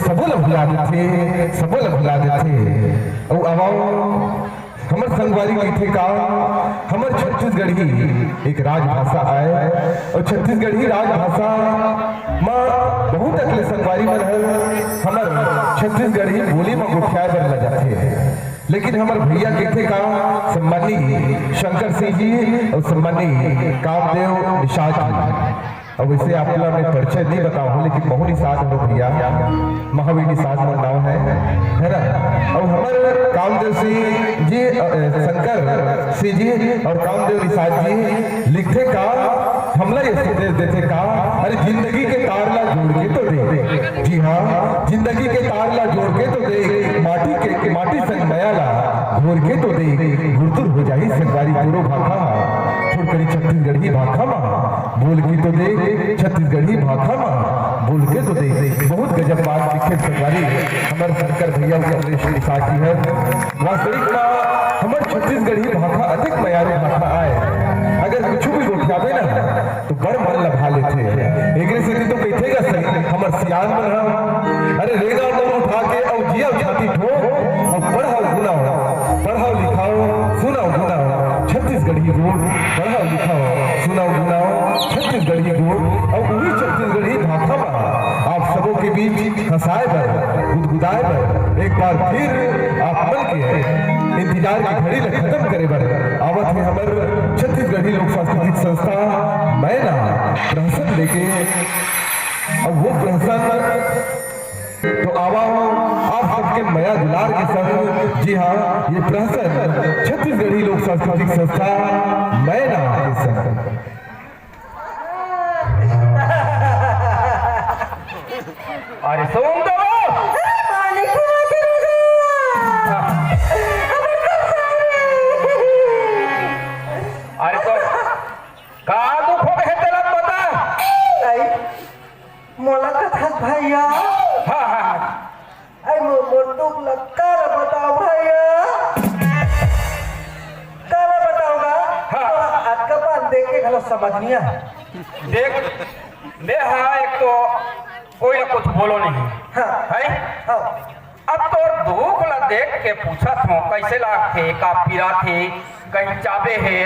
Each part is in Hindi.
सबल भुला देते सबल भुला देते और अब हमर संगवारी लिखे का हमर छत्तीसगढ़ी एक राजभाषा आए और छत्तीसगढ़ी राजभाषा में बहुत अगले संगवारी मन हमर छत्तीसगढ़ी बोली में गुठिया बन जाते लेकिन हमारे भैया कहते का सम्मानी शंकर सिंह जी और सम्मानी कामदेव निषाद जी। और वैसे आप लोग मैं परिचय नहीं बताऊं लेकिन बहु निषाद हो भैया महावीर निषाद का नाम है ना। और हमारे कामदेव सिंह जी शंकर सिंह जी और कामदेव निषाद जी लिखते का हमला ये संदेश देते का अरे जिंदगी के तारला जोड़ के तो दे। जी हाँ, जिंदगी के तारला जोड़ के तो दे, माटी संग मयाला घोर के तो दे, गुरतुर हो जाही संगवारी पूरो भाखा छोड़ करी छत्तीसगढ़ी भाखा मा बोल के तो दे, छत्तीसगढ़ी भाखा मा बोल के तो दे। बहुत गजब बात लिखे संगवारी हमारे शंकर भैया के साथी है। वास्तविक हमारे छत्तीसगढ़ी भाखा अधिक मयारे भाखा आए अगर कुछ भी गोठियावे ना तो बड़ मन लभा लेते एक से तो बैठेगा सही हमर सियान में रहा अरे रेगा तो उठा के और जिया छाती ठो और पढ़ाओ लिखाओ सुनाओ गुनाओ छत्तीसगढ़ी बोल पढ़ाओ लिखाओ सुनाओ गुनाओ छत्तीसगढ़ी बोल और वही छत्तीसगढ़ी भाषा में आप सबों के बीच हंसाए बर गुदगुदाए बर एक बार फिर आप बल के इंतजार की घड़ी खत्म करे बर आवत है हमारे छत्तीसगढ़ी लोक सांस्कृतिक संस्था मैना प्रहसन लेके और वो प्रहसन तो आवा आप सबके मया दुलार के संग। जी हाँ, ये प्रहसन छत्तीसगढ़ी लोक सांस्कृतिक संस्था मैना के संग। अरे सोम दो अरे तो का दुख हो गए तेरा पता मोला कथा भैया हाँ हाँ आई दुख लगता बताओ भैया कब बताऊंगा हाँ। आपका पास देख के घलो समझनिया देख दे हाँ एक तो कोई ना कुछ बोलो नहीं हाँ है हाँ अब तो दुख ला देख के पूछा था कैसे लाग थे का पीरा थे कहीं चाबे है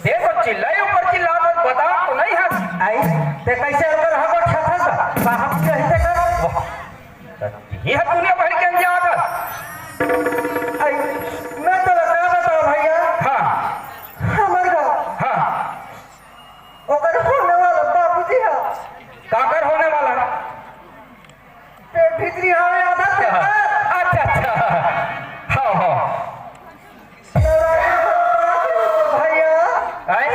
देखो चिल्लाई ऊपर चिल्ला बता तो नहीं है आई ते कैसे अंदर हमर छथन का साहब के हिते कर ये है दुनिया भर के अंजाम है आई मैं तो लगा बताओ भैया हाँ हमर का हाँ ओकर होने वाला बाबूजी है काकर होने वाला है ते भीतरी हमें आधा से अच्छा अच्छा हाँ हाँ भैया आई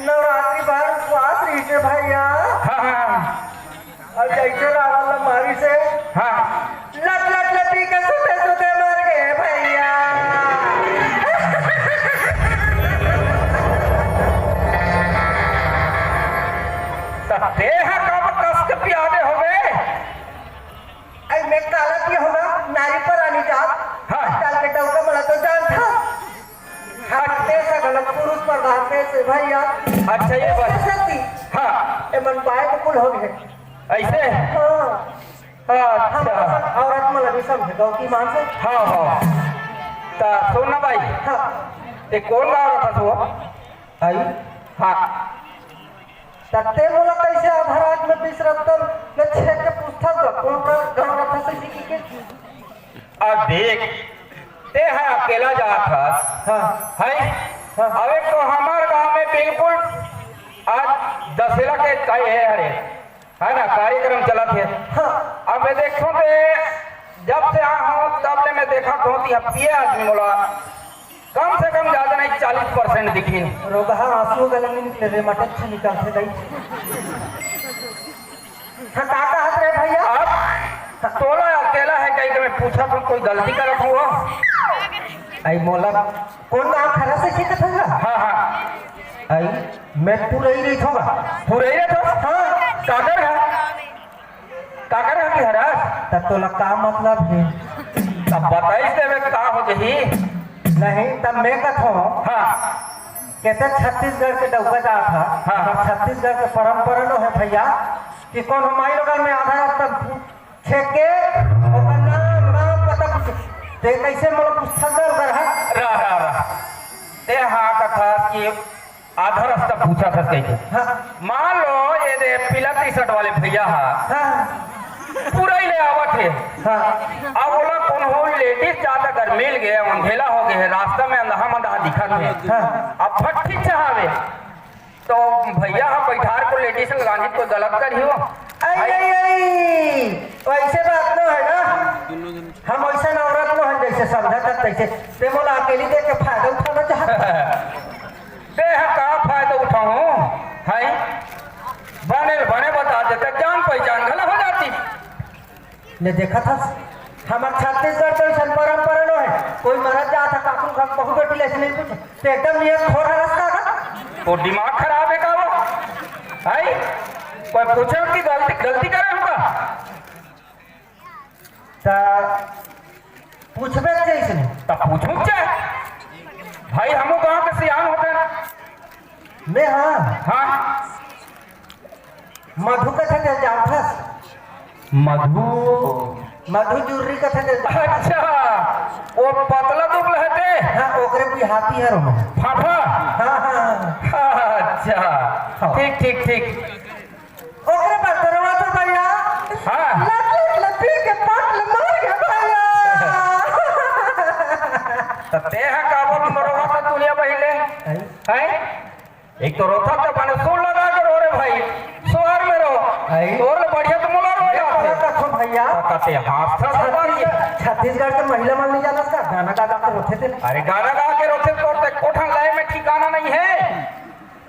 नवरात्रि बार उपवास रही थे भैया हाँ हाँ और जैसे रावण मारी से हाँ लट लट लटी के सुते सुते मर गए भैया देह कब कस के प्यादे हो गए आई मैं काला की होगा नारी पर आनी जात हाँ। काल के टौका मला तो जान था हटते सकल पुरुष पर भागते से भैया अच्छा ये बात सकती हाँ ए मन पाए को कुल हो गए ऐसे हाँ हम अच्छा औरत मला भी समझ गौ की मान से हाँ हाँ ता सोना भाई हाँ ये कौन गा रहा था तो आई हाँ तत्ते बोला कैसे आधारात में बिसरतन न छे के पुस्तक का कौन पर गण रखा से सीखी के अब देख ते है अकेला जा था हाँ है अबे तो हमारे गांव में बिल्कुल आज दशहरा के कई है ना कार्यक्रम चला थे हाँ अब मैं देखो तो जब से आ हूँ तब ले मैं देखा धोती हफ्ती आदमी बोला कम से कम ज्यादा नहीं 40% दिखी रोगा आंसू गले में निकले रे मटक से निकालते गई हाँ काका हाथ रे भैया अब तोला अकेला है कहीं मैं पूछा तो कोई गलती करत हुआ आई मोला कौन नाम खरा से सीखत होगा हाँ हाँ आई मैं पूरा ही नहीं था पूरे ही तो हाँ काकर है कि हरास तब तो का मतलब है तब बताइए से मैं कहा हो जही नहीं तब मैं कथो हाँ कहते छत्तीसगढ़ के डौका जा था। हाँ। और छत्तीसगढ़ के परंपरा नो है भैया कि कौन हमारे लोगन में आधा रास्ता छेक के ओकर नाम पता पूछ ते कैसे मतलब पुस्तक कर है। रहा ते हाँ कथा कि आधा रास्ता पूछा था कैसे। हाँ मान लो ये दे पीला टी शर्ट वाले भैया हाँ पूरा ही ले आवत है। हाँ अब बोला कौन हो लेडीज ज्यादा अगर मिल गए अंधेला हो गए रास्ता में अंधा मंधा दिखत है। हाँ। अब फट्टी चाहवे तो भैया हम बैठार को लेडीज लगाने को गलत कर ही हो। वैसे बात न है ना, हम ऐसा औरत न है जैसे समझा था तैसे ते मोला अकेली देख के फायदा उठाना चाहता देह का फायदा उठाऊं है बने बता देते जान पहचान गलत हो जाती। ने देखा था हमार छत्तीसगढ़ तो ऐसा परंपरा न है कोई मरद जा था काकू का बहु बेटी ले नहीं पूछे तो एकदम ये खोरा रास्ता का तो दिमाग खराब है का वो है कोई पूछे कि गलती करे होगा ता पूछबे जैसे तब पूछूं क्या भाई हम गाँव के सियान होते हैं। मैं हाँ हाँ मधु कथा के जानथस मधु मधु जुर्री कथा के अच्छा वो पतला दुबला है ते हाँ ओकरे भी हाथी है रोमा फाफा हाँ हाँ अच्छा ठीक ठीक ठीक ओकरे पर करवा तो भैया हाँ लपी के पाट ले मार के भैया तो ते है का बोल मरोगा तो दुनिया पहले है एक तो रोता तो बने सुर लगा के रो रे भाई सोहर में रो और बढ़िया तो मोला रो जाते कथो भैया कहते हाथ था सरदार जी छत्तीसगढ़ के महिला मन नहीं जाना का गाना गा गा के रोते थे अरे गाना गा के रोते तो कोठा लाए में ठिकाना नहीं है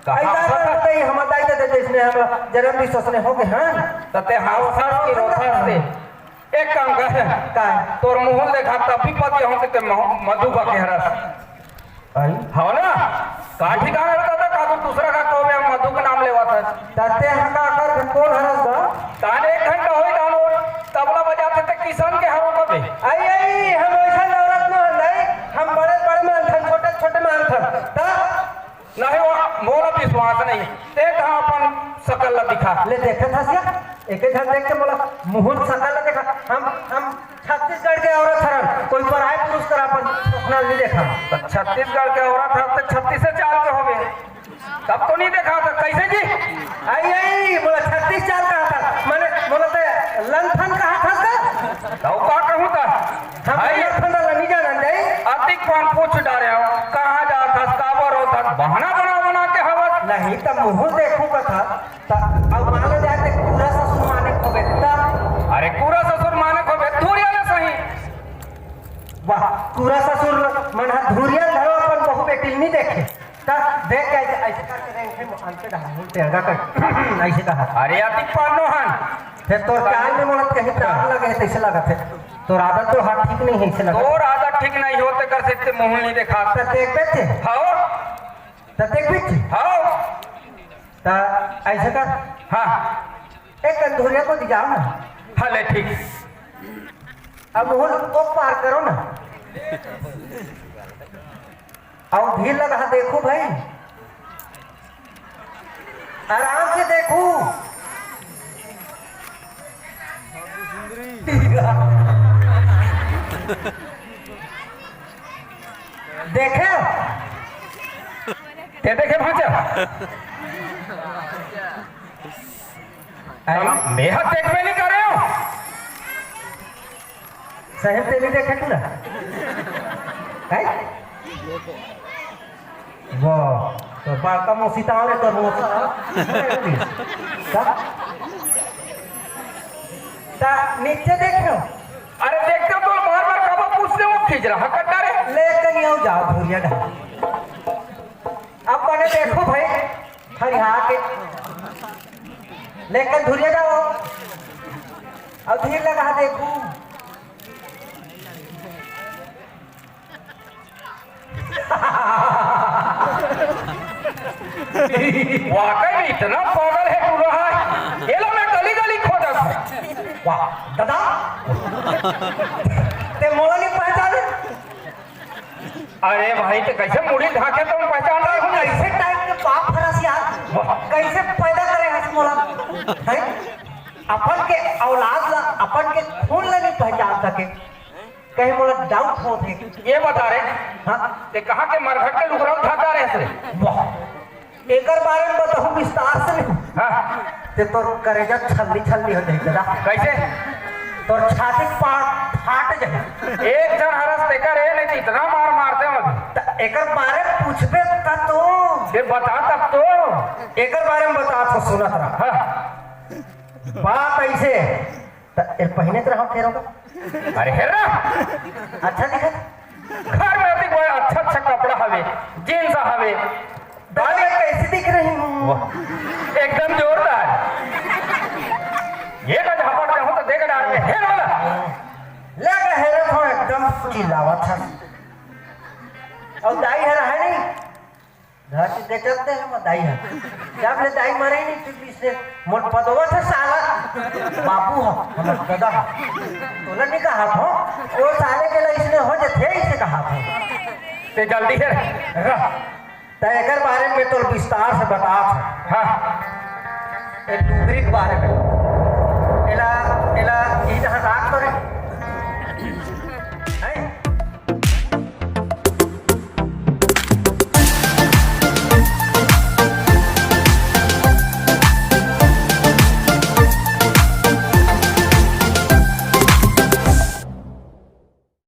ऐसा करते ही हम दाई दे जैसे हम जन्म भी सोचने हो गए हैं तते हाथ था की रोता से एक काम कर का तोर मुंह देखा तब भी पति हो के मधु का कहरस आई हो ना का ठिकाना रहता था का तो दूसरा का को में मधु का नाम लेवा था तते हम का कर कौन हरस दा ताने 1 घंटा होई दानो तबला बजाते थे किसान के हरो कबे आई हम ऐसा औरत न नहीं हम बड़े बड़े में अंधन छोटे छोटे में अंधन ता नहीं वो मोरा विश्वास नहीं ते कहां अपन सकल दिखा ले देखा था सिया एक एक देख के बोला मुहूर्त सकल देखा हम छत्तीसगढ़ के औरत हरन कोई पराय पुरुष कर अपन अपना नहीं देखा तो छत्तीसगढ़ के औरत है तो 36 से 4 के होवे तब तो नहीं देखा था कैसे जी आई बोला 36 साल का था मैंने बोला तो लंथन कहा था का तो का कहूं था हम लंथन नहीं जाना नहीं अधिक कौन पूछ डारे हो कहां जा था काबर होता बहाना बना के हवा नहीं तब मुहूर्त देखूं का था अब मानो जाते पूरा ससुर माने को बेटा अरे पूरा ससुर माने को धूरिया ना सही वाह पूरा ससुर मन धूरिया धरो अपन बहु बेटी नहीं देखे ता देख के ऐसे करके रहेंगे मुखान पे डाल तेगा कर ऐसे कहा अरे अधिक पानो हन फिर तो चाल में मोहत कहीं प्राण लगे है तैसे लगा थे तो आदत तो हाथ ठीक नहीं है ऐसे लगा और आदत ठीक नहीं होते कर सकते मुंह नहीं देखा तो देख बैठे हाओ तो देख बैठे हाओ तो ऐसे कर हाँ एक धूरिया को दिखाओ ना हले ठीक अब मुहूर्त को पार करो ना और भीड़ लगा देखो भाई आराम से देखो देखे ते देखे भाजा मैं हाथ देखवे नहीं कर रहे हो साहेब तेरी देखे तू ना वाह तो बाका मोसीता रे तो ता नीचे देखो अरे देखते तो बार बार कब पूछते वो खींच रहा कट्टा रे लेकर नहीं आओ जाओ धुरिया ढा अब मैंने देखो भाई हरिहा के लेकर धुरिया जाओ अब धीर लगा देखो वाकई में इतना पागल है तू रहा है ये लो मैं गली गली खोजा था वाह दादा ते मोला नहीं पहचाने अरे भाई तो कैसे मुड़ी ढाके तुम पहचान रहे हो ऐसे कैसे पैदा करे हस मोला है अपन के औलाद ला अपन के खून ला नहीं पहचान सके कहीं मोला डाउट हो थे ये बता रे हाँ ते कहाँ के मरघट के लुकड़ा उठाता रहे से वाह एकर बारे में बताऊं विस्तार से नहीं हाँ ते तोर करेजा छल्ली छल्ली हो जाए दादा कैसे तोर छाती फाट जाए एक जन हरस ते करे नहीं तो इतना मार मारते हैं त एकर बारे में पूछबे त तो ये बता तब तो एकर बारे में बता तो सुना तरा हाँ बात ऐसे त ए पहने तरह हम फेरोगा अरे हेरा अच्छा दिखा घर में अति कोई अच्छा अच्छा कपड़ा हवे जीन्स हवे दादी कैसी दिख रही हूँ वाह एकदम जोरदार ये का झपट दे हो तो देख डाल में हेर वाला लगा हैरत हो एकदम चिल्लावत था और दाई है नहीं घर से दे चलते हैं मैं दाई है जब ले दाई मरे नहीं चुपी से मोट पदवा था साला बाबू हो हम दादा तो लड़ने का हाथ हो वो साले के लिए इसने हो जाते इसे का हाथ हो ते जल्दी है तो एकर बारे में तो विस्तार से बता हाँ एक डूबरी के बारे में इला इला इधर रात करे